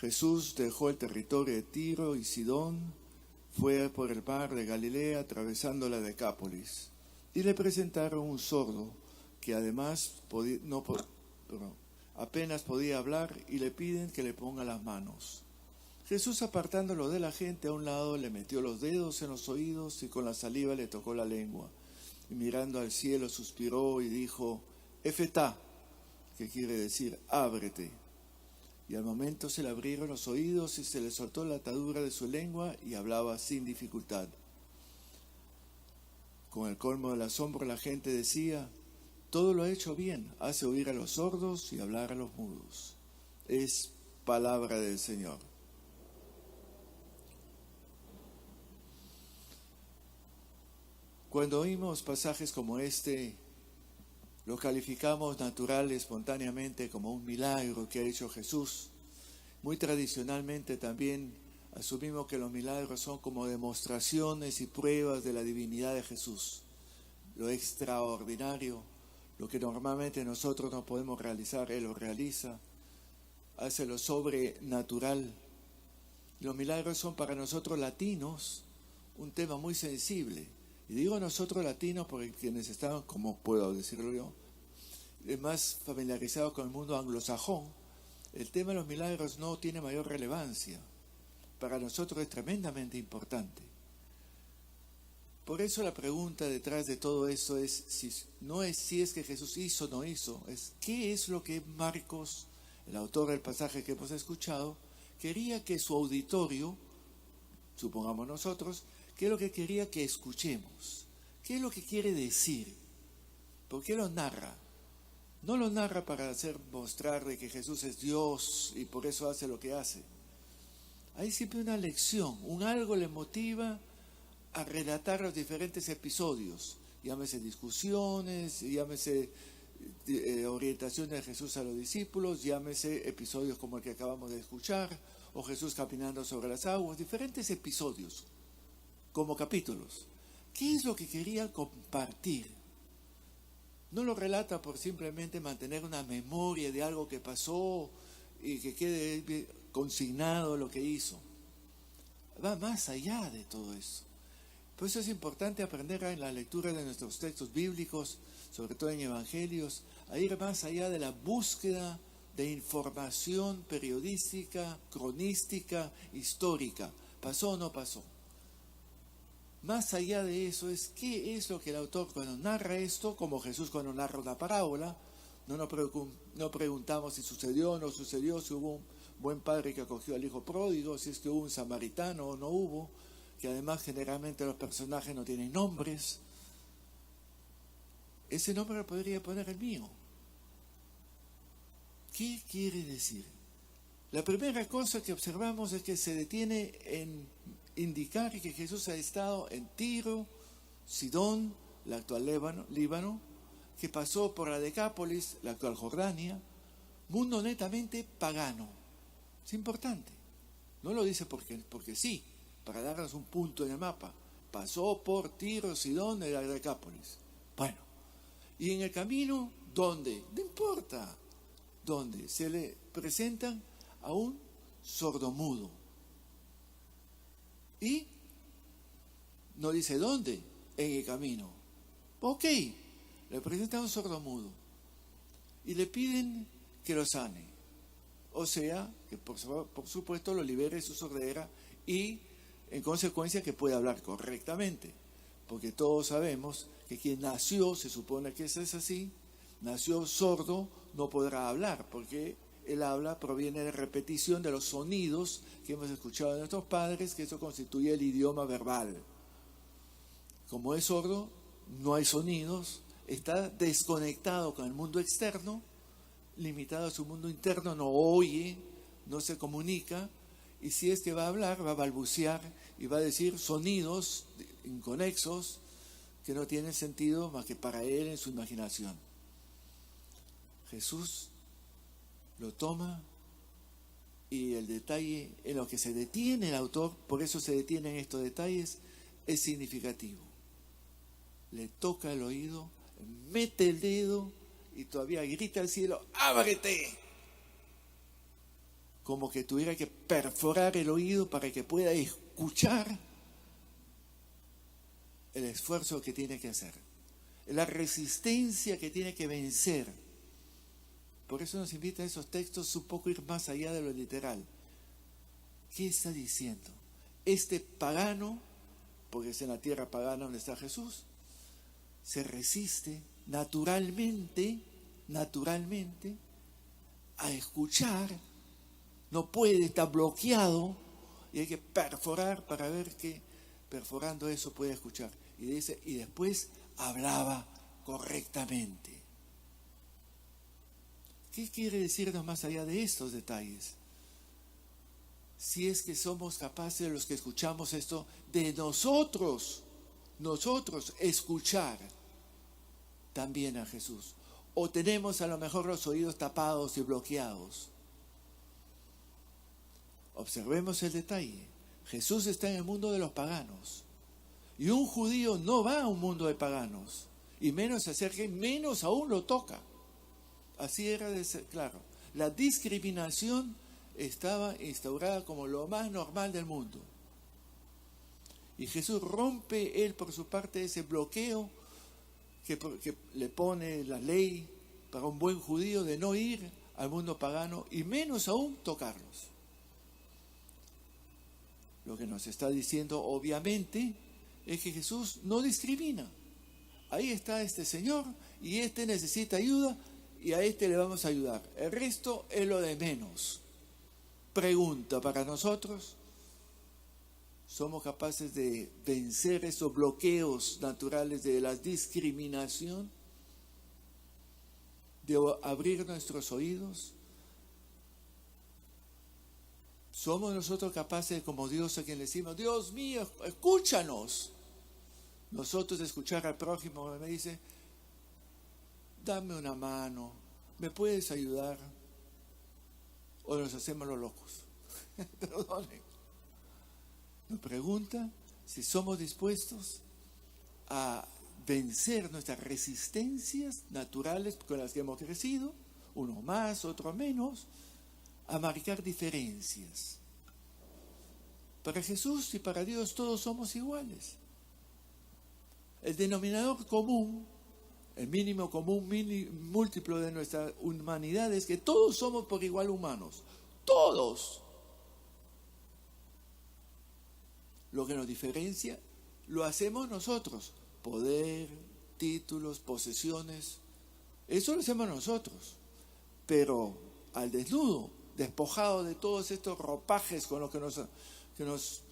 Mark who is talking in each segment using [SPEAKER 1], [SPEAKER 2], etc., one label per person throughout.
[SPEAKER 1] Jesús dejó el territorio de Tiro y Sidón, fue por el mar de Galilea atravesando la Decápolis, y le presentaron un sordo que además apenas podía hablar, y le piden que le ponga las manos. Jesús, apartándolo de la gente a un lado, le metió los dedos en los oídos y con la saliva le tocó la lengua. Y mirando al cielo suspiró y dijo: Efetá, que quiere decir ábrete. Y al momento se le abrieron los oídos y se le soltó la atadura de su lengua y hablaba sin dificultad. Con el colmo del asombro la gente decía: todo lo ha hecho bien, hace oír a los sordos y hablar a los mudos. Es palabra del Señor. Cuando oímos pasajes como este, lo calificamos natural y espontáneamente como un milagro que ha hecho Jesús. Muy tradicionalmente también asumimos que los milagros son como demostraciones y pruebas de la divinidad de Jesús. Lo extraordinario, lo que normalmente nosotros no podemos realizar, Él lo realiza. Hace lo sobrenatural. Los milagros son para nosotros latinos un tema muy sensible. Y digo nosotros latinos porque quienes están, como puedo decirlo yo, más familiarizados con el mundo anglosajón, el tema de los milagros no tiene mayor relevancia. Para nosotros es tremendamente importante. Por eso la pregunta detrás de todo eso no es si es que Jesús hizo o no hizo, es qué es lo que Marcos, el autor del pasaje que hemos escuchado, quería que su auditorio, supongamos nosotros, qué es lo que quería que escuchemos, qué es lo que quiere decir, por qué lo narra. No lo narra para mostrar de que Jesús es Dios y por eso hace lo que hace. Hay siempre una lección, un algo le motiva a relatar los diferentes episodios, llámese discusiones, llámese orientación de Jesús a los discípulos, llámese episodios como el que acabamos de escuchar, o Jesús caminando sobre las aguas, diferentes episodios, como capítulos. ¿Qué es lo que quería compartir? No lo relata por simplemente mantener una memoria de algo que pasó y que quede consignado lo que hizo. Va más allá de todo eso. Por eso es importante aprender en la lectura de nuestros textos bíblicos, sobre todo en evangelios, a ir más allá de la búsqueda de información periodística, cronística, histórica. ¿Pasó o no pasó? Más allá de eso es qué es lo que el autor cuando narra esto, como Jesús cuando narra una parábola, no preguntamos si sucedió o no sucedió, si hubo un buen padre que acogió al hijo pródigo, si es que hubo un samaritano o no hubo, que además generalmente los personajes no tienen nombres. Ese nombre lo podría poner el mío. ¿Qué quiere decir? La primera cosa que observamos es que se detiene en indicar que Jesús ha estado en Tiro, Sidón, la actual Líbano, que pasó por la Decápolis, la actual Jordania, mundo netamente pagano. Es importante. No lo dice porque sí, para darnos un punto en el mapa. Pasó por Tiro, Sidón y la Decápolis. Bueno, y en el camino, ¿dónde? No importa dónde. Se le presentan a un sordomudo. Y no dice dónde, en el camino. Ok, le presentan a un sordomudo y le piden que lo sane. O sea, que por supuesto lo libere de su sordera y en consecuencia que pueda hablar correctamente. Porque todos sabemos que quien nació, se supone que eso es así, nació sordo, no podrá hablar porque el habla proviene de repetición de los sonidos que hemos escuchado de nuestros padres, que eso constituye el idioma verbal. Como es sordo, no hay sonidos, está desconectado con el mundo externo, limitado a su mundo interno, no oye, no se comunica, y si es que va a hablar, va a balbucear y va a decir sonidos inconexos que no tienen sentido más que para él en su imaginación. Jesús lo toma y el detalle en lo que se detiene el autor, por eso se detienen estos detalles, es significativo. Le toca el oído, mete el dedo y todavía grita al cielo: ¡ábrete! como que tuviera que perforar el oído para que pueda escuchar el esfuerzo que tiene que hacer, la resistencia que tiene que vencer. Por eso nos invita a esos textos un poco ir más allá de lo literal. ¿Qué está diciendo? Este pagano, porque es en la tierra pagana donde está Jesús, se resiste naturalmente a escuchar, no puede, está bloqueado y hay que perforar para ver que perforando eso puede escuchar. Y dice, y después hablaba correctamente. ¿Qué quiere decirnos más allá de estos detalles? Si es que somos capaces, los que escuchamos esto, de nosotros escuchar también a Jesús. O tenemos a lo mejor los oídos tapados y bloqueados. Observemos el detalle. Jesús está en el mundo de los paganos. Y un judío no va a un mundo de paganos. Y menos se acerca, y menos aún lo toca. Así era de ser, claro. La discriminación estaba instaurada como lo más normal del mundo. Y Jesús rompe, él por su parte, ese bloqueo que le pone la ley para un buen judío de no ir al mundo pagano y menos aún tocarlos. Lo que nos está diciendo, obviamente, es que Jesús no discrimina. Ahí está este señor y este necesita ayuda y a este le vamos a ayudar. El resto es lo de menos. Pregunta para nosotros, ¿somos capaces de vencer esos bloqueos naturales de la discriminación? ¿De abrir nuestros oídos? ¿Somos nosotros capaces, como Dios a quien le decimos, Dios mío, escúchanos? Nosotros de escuchar al prójimo me dice, dame una mano, ¿me puedes ayudar? O nos hacemos los locos. Perdonen. Nos pregunta si somos dispuestos a vencer nuestras resistencias naturales con las que hemos crecido, uno más, otro menos, a marcar diferencias. Para Jesús y para Dios todos somos iguales. El denominador común, el mínimo común múltiplo de nuestra humanidad es que todos somos por igual humanos. Todos. Lo que nos diferencia lo hacemos nosotros. Poder, títulos, posesiones, eso lo hacemos nosotros. Pero al desnudo, despojado de todos estos ropajes con los que nos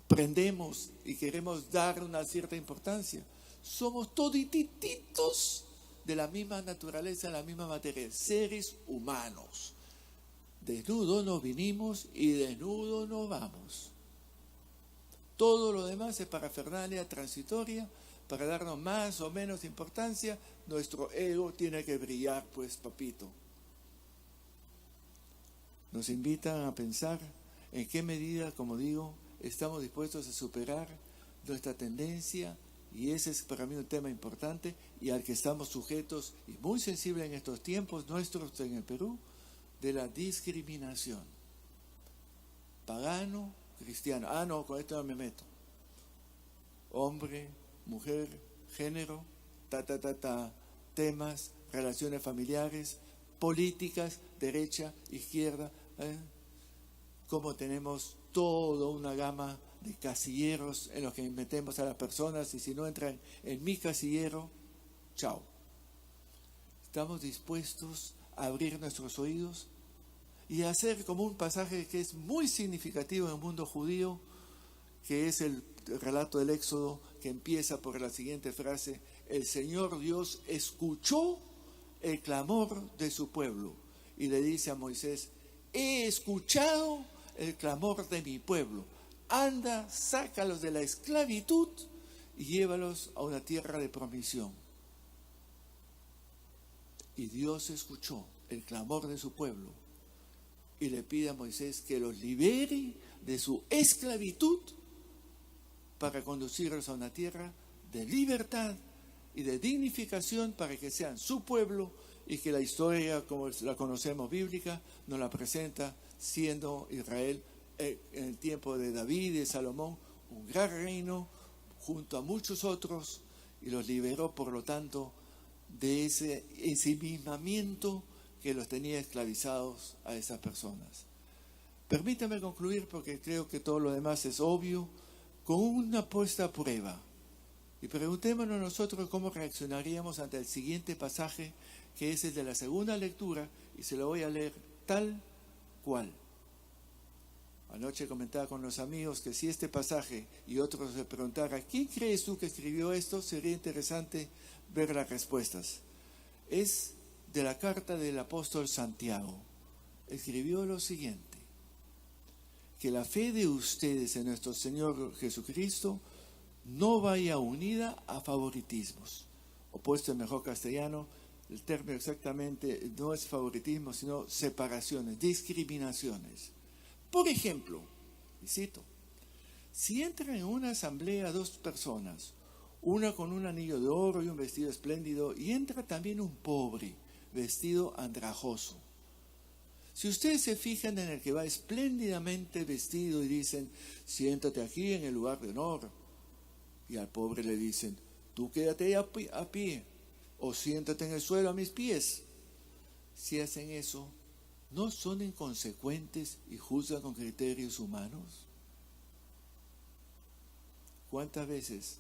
[SPEAKER 1] prendemos y queremos dar una cierta importancia, somos todititos de la misma naturaleza, de la misma materia, seres humanos. Desnudos nos vinimos y desnudos nos vamos. Todo lo demás es parafernalia transitoria para darnos más o menos importancia. Nuestro ego tiene que brillar, pues, papito. Nos invitan a pensar en qué medida, como digo, estamos dispuestos a superar nuestra tendencia, y ese es para mí un tema importante y al que estamos sujetos y muy sensibles en estos tiempos nuestros en el Perú, de la discriminación. Pagano, cristiano. Ah, no, con esto no me meto. Hombre, mujer, género, temas, relaciones familiares, políticas, derecha, izquierda. Como tenemos toda una gama de casilleros en los que metemos a las personas y si no entran en mi casillero, chao. ¿Estamos dispuestos a abrir nuestros oídos y a hacer como un pasaje que es muy significativo en el mundo judío, que es el relato del Éxodo, que empieza por la siguiente frase: el Señor Dios escuchó el clamor de su pueblo y le dice a Moisés: he escuchado el clamor de mi pueblo, anda, sácalos de la esclavitud y llévalos a una tierra de promisión. Y Dios escuchó el clamor de su pueblo y le pide a Moisés que los libere de su esclavitud para conducirlos a una tierra de libertad y de dignificación para que sean su pueblo y que la historia, como la conocemos bíblica, nos la presenta siendo Israel en el tiempo de David y de Salomón un gran reino junto a muchos otros, y los liberó, por lo tanto, de ese ensimismamiento que los tenía esclavizados a esas personas. Permítame concluir, porque creo que todo lo demás es obvio, con una puesta a prueba. Y preguntémonos nosotros cómo reaccionaríamos ante el siguiente pasaje, que es el de la segunda lectura, y se lo voy a leer tal cual. Anoche comentaba con los amigos que si este pasaje y otros se preguntaran, ¿quién crees tú que escribió esto? Sería interesante ver las respuestas. Es de la carta del apóstol Santiago. Escribió lo siguiente: que la fe de ustedes en nuestro Señor Jesucristo no vaya unida a favoritismos. O puesto en mejor castellano, el término exactamente no es favoritismo, sino separaciones, discriminaciones. Por ejemplo, y cito, si entran en una asamblea dos personas, una con un anillo de oro y un vestido espléndido, y entra también un pobre, vestido andrajoso. Si ustedes se fijan en el que va espléndidamente vestido y dicen, siéntate aquí en el lugar de honor, y al pobre le dicen, tú quédate ahí a pie, o siéntate en el suelo a mis pies. Si hacen eso, ¿no son inconsecuentes y juzgan con criterios humanos? ¿Cuántas veces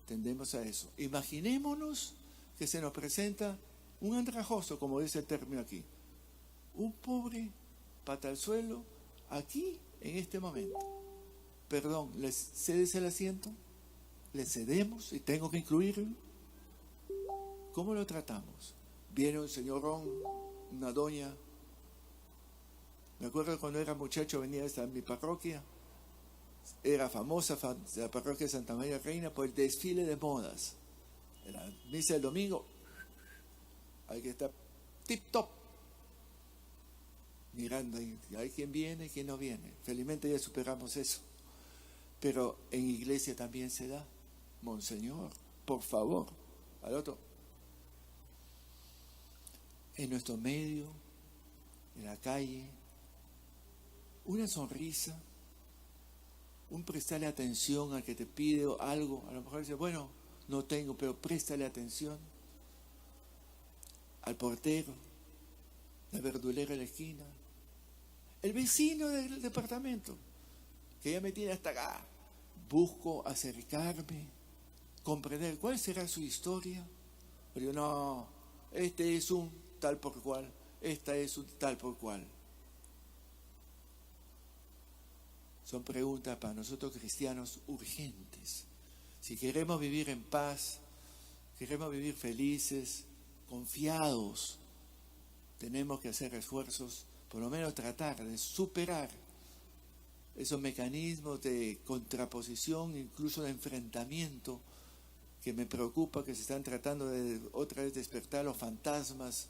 [SPEAKER 1] tendemos a eso? Imaginémonos que se nos presenta un andrajoso, como dice el término aquí, un pobre pata al suelo, aquí, en este momento. Perdón, ¿les cedes el asiento? ¿Le cedemos y tengo que incluirlo? ¿Cómo lo tratamos? Viene un señorón, una doña. Me acuerdo cuando era muchacho, venía a mi parroquia. Era famosa la parroquia de Santa María Reina por el desfile de modas. En la misa del domingo, hay que estar tip top, mirando ahí, hay quien viene y quien no viene. Felizmente ya superamos eso. Pero en iglesia también se da. Monseñor, por favor, al otro. En nuestro medio, en la calle, una sonrisa, un prestarle atención al que te pide algo. A lo mejor dice, bueno, no tengo, pero préstale atención. Al portero, la verdulera en la esquina, el vecino del departamento, que ya me tiene hasta acá. Busco acercarme, comprender cuál será su historia. Pero no, este es un tal por cual, esta es un tal por cual. Son preguntas para nosotros cristianos urgentes. Si queremos vivir en paz, queremos vivir felices, confiados, tenemos que hacer esfuerzos, por lo menos tratar de superar esos mecanismos de contraposición, incluso de enfrentamiento, que me preocupa que se están tratando de otra vez despertar los fantasmas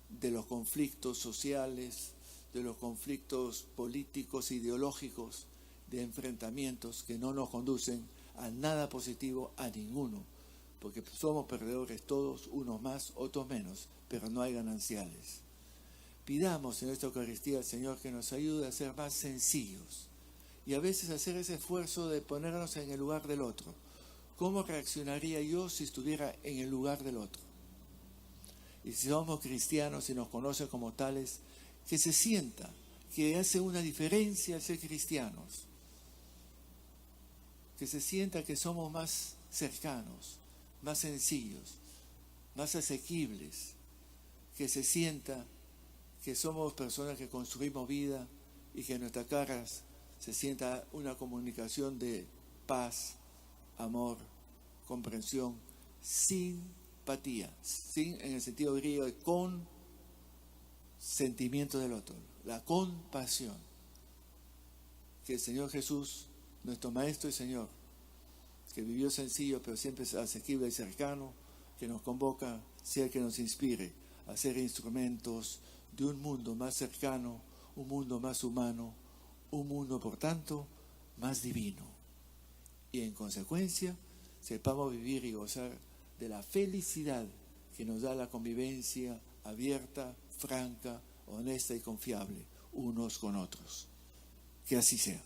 [SPEAKER 1] de los conflictos sociales, de los conflictos políticos, ideológicos, de enfrentamientos que no nos conducen a nada positivo, a ninguno, porque somos perdedores todos, unos más, otros menos, pero no hay gananciales. Pidamos en esta Eucaristía al Señor que nos ayude a ser más sencillos y a veces hacer ese esfuerzo de ponernos en el lugar del otro. ¿Cómo reaccionaría yo si estuviera en el lugar del otro? Y si somos cristianos y nos conocen como tales, que se sienta que hace una diferencia al ser cristianos, que se sienta que somos más cercanos, más sencillos, más asequibles, que se sienta que somos personas que construimos vida y que en nuestras caras se sienta una comunicación de paz, amor, comprensión, simpatía, sin en el sentido griego de con sentimiento del otro, la compasión. Que el Señor Jesús, nuestro Maestro y Señor, que vivió sencillo pero siempre asequible y cercano, que nos convoca, sea el que nos inspire a ser instrumentos de un mundo más cercano, un mundo más humano, un mundo por tanto más divino. Y en consecuencia sepamos vivir y gozar de la felicidad que nos da la convivencia abierta, franca, honesta y confiable unos con otros. Que así sea.